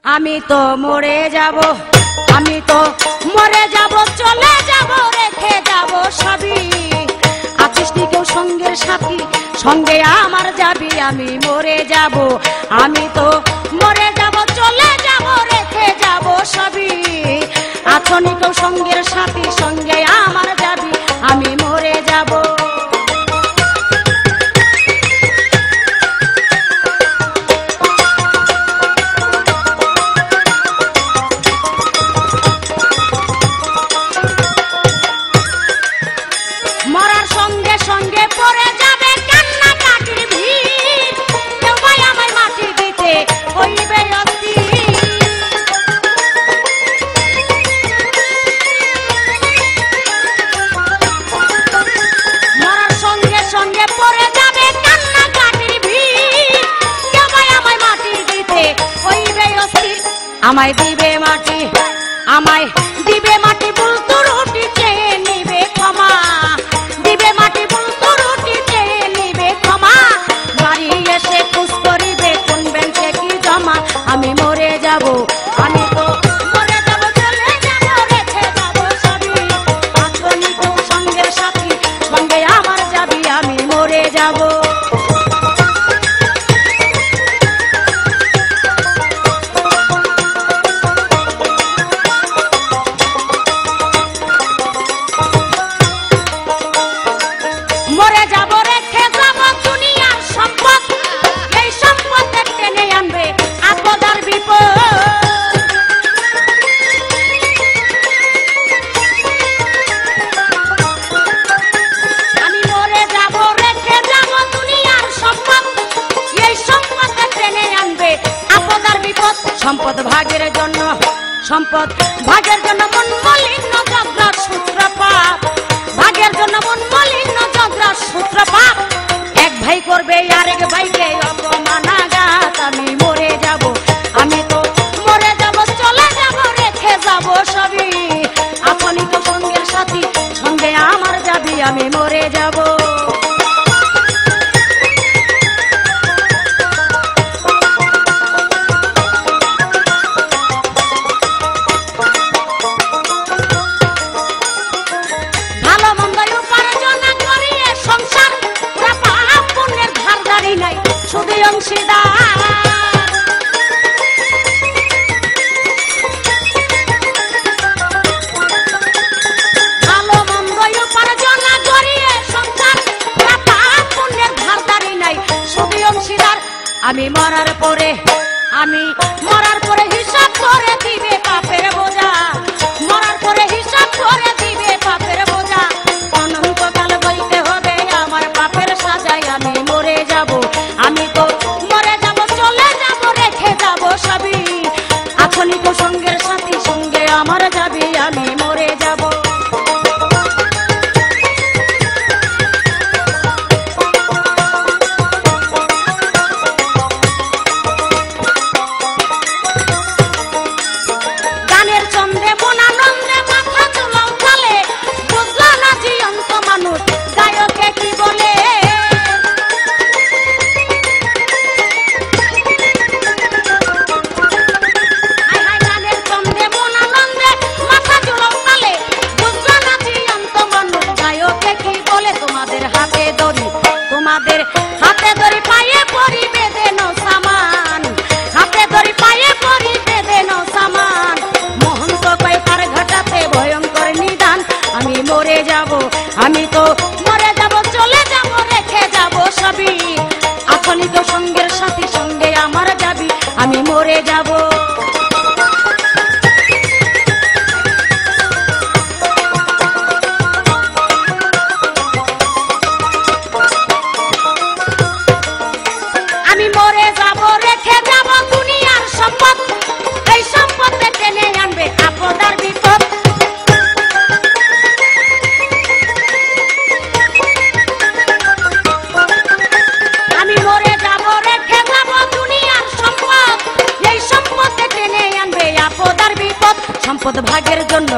আমি তো মরে যাব, আমি তো মরে যাব, চলে যাব, রেখে যাব সবই। আছিস নি কেউ সঙ্গের সাথী, সঙ্গে আমার যাবি, আমি মরে যাব, আমি তো মরে যাব, চলে যাব, রেখে যাব সবই। আছো নি কেউ সঙ্গের সাথী, সঙ্গে আমার যাবি, আমি মরে যাব। মরার সঙ্গে সঙ্গে পড়ে যাবে কান্না কাটির ভিড়, কেউ ভাই আমায় মাটি দিতে হইবে অস্থির। মরার সঙ্গে সঙ্গে পড়ে যাবে কান্না কাটির ভিড়, কেউ ভাই আমায় মাটি দিতে হইবে অস্থির। আমায় দিবে মাটি, আমায় দিবে মাটি, বলতো রুটি চেয়ে নিবে ক্ষমা, দিবে মাটি বলতো রুটি চেয়ে নিবে ক্ষমা। বাড়ি এসে খুশ করিবে কোন বেঞ্চে কি জমা। আমি মরে যাব, আমি তো মরে যাব, চলে যাব, রেখে যাব সবই। আছো নি কেউ সঙ্গের সাথী, সঙ্গে আমার যাবি, আমি মরে যাব। মরে যাব, রেখে যাব দুনিয়ার সম্পদ, এই সম্পদে টেনে আনবে আপদ আর বিপদ। আমি মরে যাব, রেখে যাব দুনিয়ার সম্পদ, এই সম্পদে টেনে আনবে আপদ আর বিপদ। সম্পদ ভাগের জন্য, সম্পদ ভাগের জন্য মন মলিন ঝগড়ার সূত্রপাত, ভাগের জন্য মন মলিন ঝগড়ার সূত্রপাত। এক ভাই করবে আরেক ভাইকে অপমানাঘাত। আমি মরে যাব, আমি তো মরে যাব, চলে যাব, রেখে যাব সবই। আপনি তো সঙ্গের সাথী, সঙ্গে আমার যাবি, আমি মরে যাব। ভালো মন্দ উপার্জন করিয়ে সংসার, পাপ পুণ্যের ধারদারি নাই, শুধু অংশীদার। ভালো মন্দ উপার্জন করিয়ে সংসার, পাপ পুণ্যের ধারদারি নাই, শুধু অংশীদার। আমি মরার পরে, আমি মরার পরে হিসাব করে দিবে পাপের বোঝা, মরার পরে হিসাব করে দিবে পাপের বোঝা। অনন্তকাল বইতে হবে আমার পাপের সাজায়। আমি মরে যাব, আমি তো মরে যাব, চলে যাব, রেখে যাব সবই। আছনি তো সঙ্গের সাথী, সঙ্গে আমার যাবি, আমি মরে যাব। গানের ছন্দে মন আনন্দে মাথা চুলাও চালে, বুঝলো না জীবন্ত মানুষ গায়কে কি বলে। হায় হায় গানের ছন্দে মন আনন্দে মাথা চুলাও চালে, বুঝলো না জীবন্ত মানুষ গায়কে কি বলে। তোমাদের হাতে দড়ি, তোমাদের হাতে দড়ি, পায়ে পরি বেঁধে নাও সামান, হাতে দড়ি পায়ে পরি বেঁধে নাও সামান। মহন্ত কয় তার ঘাটাতে ভয়ঙ্কর নিদান। আমি মরে যাব, আমি তো মরে যাব, চলে যাব, রেখে যাব সবই। আপনি তো সঙ্গের সাথী, সঙ্গে আমার যাবি, আমি মরে যাব। আমি মরে যাব, রেখে যাব দুনিয়ার সম্পদ, এই সম্পদে টেনে আনবে আপদ আর বিপদ। আমি মরে যাব, রেখে যাব দুনিয়ার সম্পদ, এই সম্পদে টেনে আনবে আপদ আর বিপদ। সম্পদ ভাগের জন্য,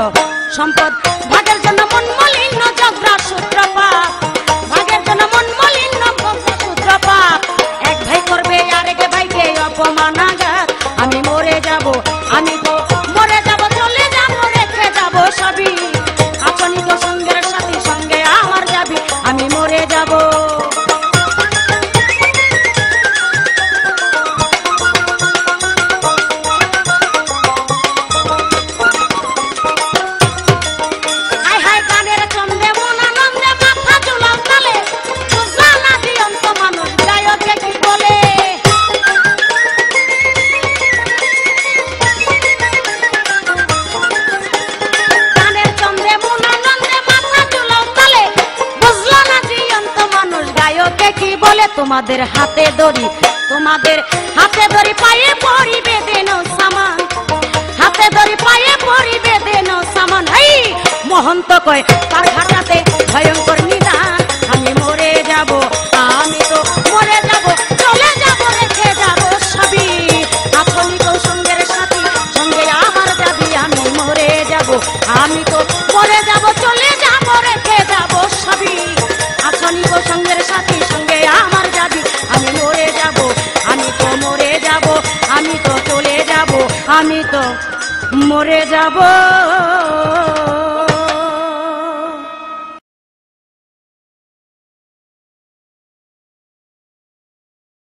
সম্পদ ভাগের জন্য মন মলিন ঝগড়ার সূত্রপাত, ভাগের জন্য মন মলিন সূত্রপাত। এক ভাই করবে আরেক ভাইকে অপমানাঘাত। আমি মরে যাব, আমি তো মরে যাব চলে যাব রেখে যাব সবই আপনি তো সঙ্গের সাথী সঙ্গে আমার যাবি আমি মরে যাব তোমাদের হাতে দড়ি পায়ে পরিবে দেন সামান হাতে দড়ি পায়ে পরিবে দেন সামান এই মহন্ত কয় তার ঘাটাতে ভয়ঙ্কর নিদান আমি মরে যাব আমি তো মরে যাব চলে যাব রেখে যাব সবই আপনি তো সঙ্গের সাথী সঙ্গে আমার যাবি আমি মরে যাব আমি তো মরে যাব চলে যাব রেখে যাব সবই আপনি তো সঙ্গের সাথী সঙ্গে আমার যাবি আমি মরে যাব আমি তো মরে যাব আমি তো চলে যাব আমি তো মরে যাব